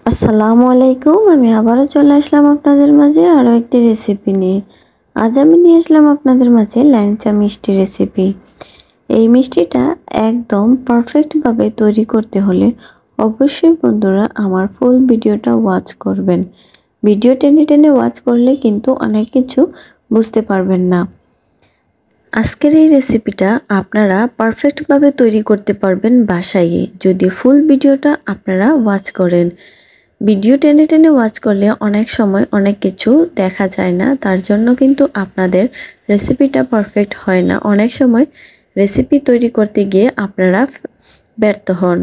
আসসালামু আলাইকুম। আমি আবারও চলে আসলাম আপনাদের মাঝে আরও একটি রেসিপি নিয়ে। আজ আমি নিয়ে আসলাম আপনাদের মাঝে ল্যাংচা মিষ্টি রেসিপি। এই মিষ্টিটা একদম পারফেক্টভাবে তৈরি করতে হলে অবশ্যই বন্ধুরা আমার ফুল ভিডিওটা ওয়াচ করবেন। ভিডিও টেনে টেনে ওয়াচ করলে কিন্তু অনেক কিছু বুঝতে পারবেন না। আজকের এই রেসিপিটা আপনারা পারফেক্টভাবে তৈরি করতে পারবেন বাসায় যদি ফুল ভিডিওটা আপনারা ওয়াচ করেন। ভিডিও টেনে টেনে ওয়াচ করলে অনেক সময় অনেক কিছু দেখা যায় না, তার জন্য কিন্তু আপনাদের রেসিপিটা পারফেক্ট হয় না। অনেক সময় রেসিপি তৈরি করতে গিয়ে আপনারা ব্যর্থ হন।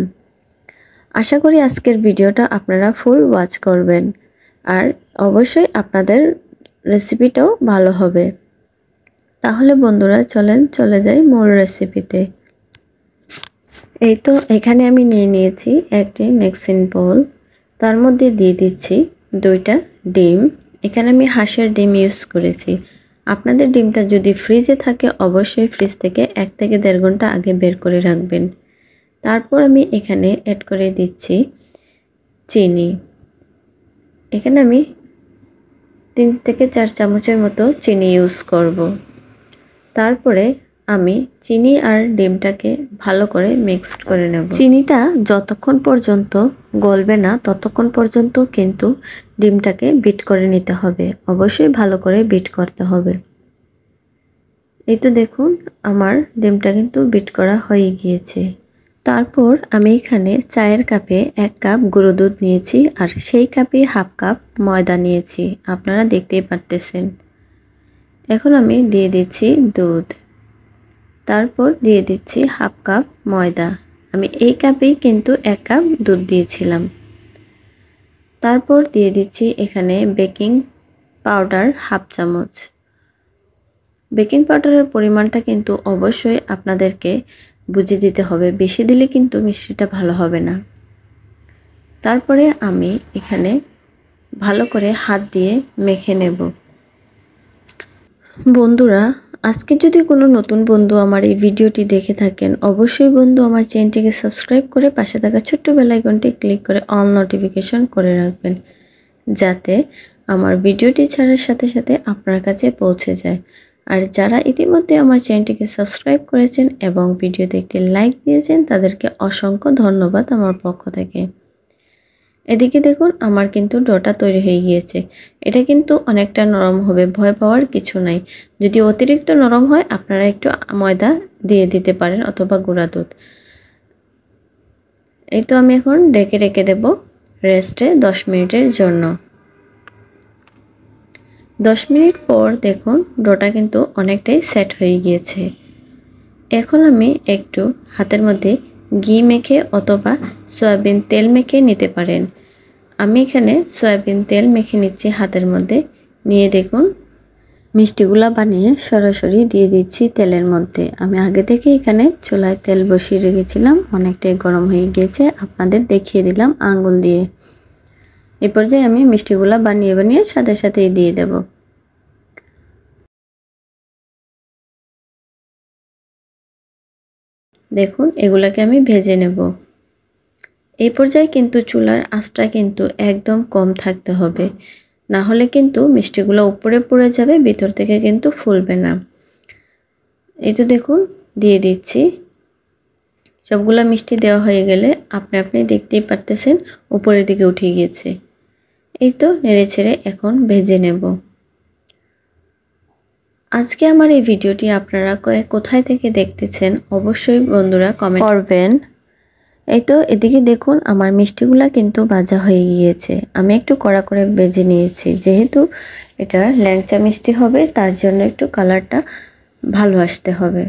আশা করি আজকের ভিডিওটা আপনারা ফুল ওয়াচ করবেন আর অবশ্যই আপনাদের রেসিপিটাও ভালো হবে। তাহলে বন্ধুরা চলেন চলে যাই মূল রেসিপিতে। এই তো এখানে আমি নিয়ে নিয়েছি একটি মিক্সিং বোল। তার মধ্যে দিয়ে দিচ্ছি 2টা ডিম। এখানে আমি হাঁসের ডিম ইউজ করেছি। আপনাদের ডিমটা যদি ফ্রিজে থাকে অবশ্যই ফ্রিজ থেকে 1 থেকে 1.5 ঘন্টা আগে বের করে রাখবেন। তারপর আমি এখানে অ্যাড করে দিচ্ছি চিনি। এখানে আমি 3 থেকে 4 চামচের মতো চিনি ইউজ করব। তারপরে আমি চিনি আর ডিমটাকে ভালো করে মিক্সড করে নেব। চিনিটা যতক্ষণ পর্যন্ত গলবে না ততক্ষণ পর্যন্ত কিন্তু ডিমটাকে বিট করে নিতে হবে। অবশ্যই ভালো করে বিট করতে হবে। এই তো দেখুন আমার ডিমটা কিন্তু বিট করা হয়ে গিয়েছে। তারপর আমি এখানে চায়ের কাপে 1 কাপ গুঁড়ো দুধ নিয়েছি আর সেই কাপে হাফ কাপ ময়দা নিয়েছি। আপনারা দেখতেই পারতেছেন। এখন আমি দিয়ে দিচ্ছি দুধ। তারপর দিয়ে দিচ্ছি হাফ কাপ ময়দা। আমি এই কাপেই কিন্তু 1 কাপ দুধ দিয়েছিলাম। তারপর দিয়ে দিচ্ছি এখানে বেকিং পাউডার হাফ চামচ। বেকিং পাউডারের পরিমাণটা কিন্তু অবশ্যই আপনাদেরকে বুঝে দিতে হবে, বেশি দিলে কিন্তু মিষ্টিটা ভালো হবে না। তারপরে আমি এখানে ভালো করে হাত দিয়ে মেখে নেব। বন্ধুরা আজকে যদি কোনো নতুন বন্ধু আমার এই ভিডিওটি দেখে থাকেন অবশ্যই বন্ধু আমার চ্যানেলটিকে সাবস্ক্রাইব করে পাশে থাকা ছোট্ট বেল আইকনটি ক্লিক করে অল নোটিফিকেশন করে রাখবেন, যাতে আমার ভিডিওটি ছাড়ার সাথে সাথে আপনার কাছে পৌঁছে যায়। আর যারা ইতিমধ্যে আমার চ্যানেলটিকে সাবস্ক্রাইব করেছেন এবং ভিডিওতে একটি লাইক দিয়েছেন তাদেরকে অসংখ্য ধন্যবাদ আমার পক্ষ থেকে। এদিকে দেখুন আমার কিন্তু ডোটা তৈরি হয়ে গিয়েছে। এটা কিন্তু অনেকটা নরম হবে, ভয় পাওয়ার কিছু নাই। যদি অতিরিক্ত নরম হয় আপনারা একটু ময়দা দিয়ে দিতে পারেন অথবা গুঁড়া দুধ। এই তো আমি এখন ঢেকে রেখে দেব রেস্টে 10 মিনিটের জন্য। 10 মিনিট পর দেখুন ডোটা কিন্তু অনেকটাই সেট হয়ে গিয়েছে। এখন আমি একটু হাতের মধ্যে ঘি মেখে অথবা সয়াবিন তেল মেখে নিতে পারেন। আমি এখানে সয়াবিন তেল মেখে নিচ্ছি হাতের মধ্যে। নিয়ে দেখুন মিষ্টিগুলা বানিয়ে সরাসরি দিয়ে দিচ্ছি তেলের মধ্যে। আমি আগে থেকে এখানে চুলায় তেল বসিয়ে রেখেছিলাম, অনেকটাই গরম হয়ে গিয়েছে। আপনাদের দেখিয়ে দিলাম আঙ্গুল দিয়ে। এই পর্যায়ে আমি মিষ্টিগুলা বানিয়ে বানিয়ে সাথে সাথেই দিয়ে দেব। দেখুন এগুলাকে আমি ভেজে নেব। এই পর্যায়ে কিন্তু চুলার আঁচটা কিন্তু একদম কম থাকতে হবে, না হলে কিন্তু মিষ্টিগুলো উপরে পড়ে যাবে, ভিতর থেকে কিন্তু ফুলবে না। এই তো দেখুন দিয়ে দিচ্ছি। সবগুলা মিষ্টি দেওয়া হয়ে গেলে আপনি আপনি দেখতেই পারতেছেন উপরের দিকে উঠে গিয়েছে। এই তো নেড়ে ছেড়ে এখন ভেজে নেব। আজকে আমার এই ভিডিওটি আপনারা কোথায় থেকে দেখতেছেন অবশ্যই বন্ধুরা কমেন্ট করবেন। এই তো এদিকে দেখুন আমার মিষ্টিগুলা কিন্তু ভাজা হয়ে গিয়েছে। আমি একটু কড়া করে ভেজে নিয়েছি, যেহেতু এটা ল্যাংচা মিষ্টি হবে তার জন্য একটু কালারটা ভালো আসতে হবে।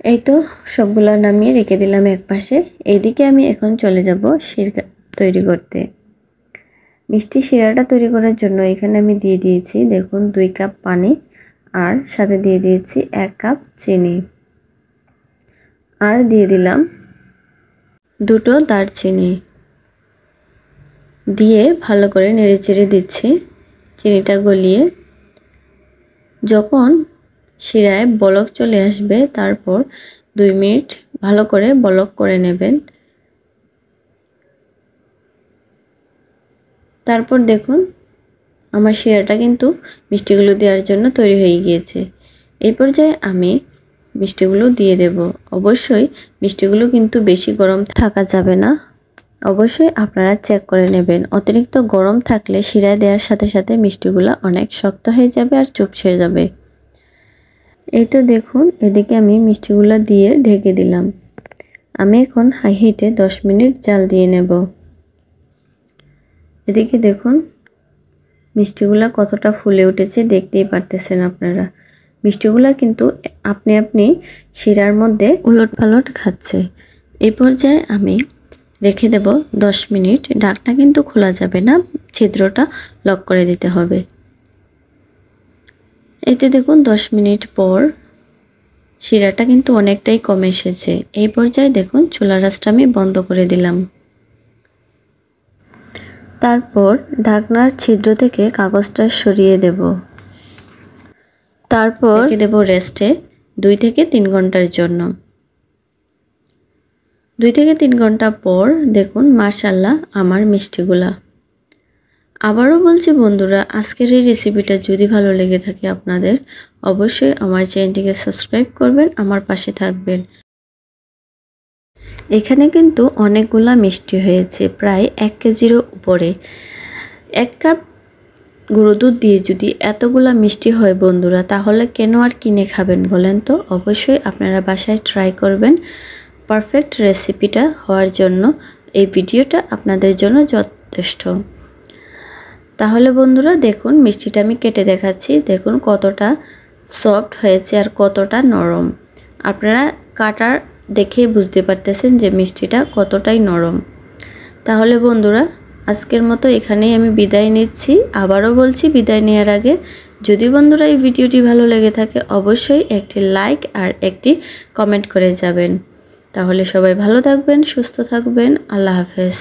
এই তো সবগুলা নামিয়ে রেখে দিলাম একপাশে। এইদিকে আমি এখন চলে যাব শিরা তৈরি করতে। মিষ্টি শিরাটা তৈরি করার জন্য এখানে আমি দিয়ে দিয়েছি দেখুন 2 কাপ পানি আর সাথে দিয়ে দিয়েছি 1 কাপ চিনি আর দিয়ে দিলাম 2টো দারচিনি। দিয়ে ভালো করে নেড়েচেড়ে দিচ্ছি চিনিটা গলিয়ে। যখন শিরায় বলক চলে আসবে তারপর 2 মিনিট ভালো করে বলক করে নেবেন। তারপর দেখুন আমার শিরাটা কিন্তু মিষ্টিগুলো দেওয়ার জন্য তৈরি হয়ে গিয়েছে। এই পর্যায়ে আমি মিষ্টিগুলো দিয়ে দেব। অবশ্যই মিষ্টিগুলো কিন্তু বেশি গরম থাকা যাবে না, অবশ্যই আপনারা চেক করে নেবেন। অতিরিক্ত গরম থাকলে শিরায় দেওয়ার সাথে সাথে মিষ্টিগুলো অনেক শক্ত হয়ে যাবে আর চুপসে যাবে। এই তো দেখুন এদিকে আমি মিষ্টিগুলো দিয়ে ঢেকে দিলাম। আমি এখন হাই হিটে 10 মিনিট জাল দিয়ে নেব। এদিকে দেখুন মিষ্টিগুলো কতটা ফুলে উঠেছে দেখতেই পারতেছেন আপনারা। মিষ্টিগুলো কিন্তু আপনি আপনি শিরার মধ্যে উলটপালট খাচ্ছে। এই পর্যায়ে আমি রেখে দেব 10 মিনিট। ঢাকনা কিন্তু খোলা যাবে না, ছিদ্রটা লক করে দিতে হবে। এতে দেখুন 10 মিনিট পর শিরাটা কিন্তু অনেকটাই কমে এসেছে। এই পর্যায়ে দেখুন চুলার আঁচটা আমি বন্ধ করে দিলাম। তারপর ঢাকনার ছিদ্র থেকে কাগজটা সরিয়ে দেব। তারপর রেখে দেব রেস্টে 2 থেকে 3 ঘন্টার জন্য। 2 থেকে 3 ঘন্টা পর দেখুন মাশাআল্লাহ আমার মিষ্টিগুলা। আবারও বলছি বন্ধুরা, আজকের এই রেসিপিটা যদি ভালো লেগে থাকে আপনাদের, অবশ্যই আমার চ্যানেলটিকে সাবস্ক্রাইব করবেন, আমার পাশে থাকবেন। এখানে কিন্তু অনেকগুলা মিষ্টি হয়েছে, প্রায় 1 কেজিরও উপরে। 1 কাপ গুঁড়ো দুধ দিয়ে যদি এতগুলা মিষ্টি হয় বন্ধুরা, তাহলে কেন আর কিনে খাবেন বলেন তো? অবশ্যই আপনারা বাসায় ট্রাই করবেন। পারফেক্ট রেসিপিটা হওয়ার জন্য এই ভিডিওটা আপনাদের জন্য যথেষ্ট। তাহলে বন্ধুরা দেখুন মিষ্টিটা আমি কেটে দেখাচ্ছি। দেখুন কতটা সফট হয়েছে আর কতটা নরম। আপনারা কাটার দেখেই বুঝতে পারতেছেন যে মিষ্টিটা কতটাই নরম। তাহলে বন্ধুরা আজকের মতো এখানেই আমি বিদায় নিচ্ছি। আবারও বলছি বিদায় নেওয়ার আগে, যদি বন্ধুরা এই ভিডিওটি ভালো লেগে থাকে অবশ্যই একটি লাইক আর একটি কমেন্ট করে যাবেন। তাহলে সবাই ভালো থাকবেন, সুস্থ থাকবেন। আল্লাহ হাফেজ।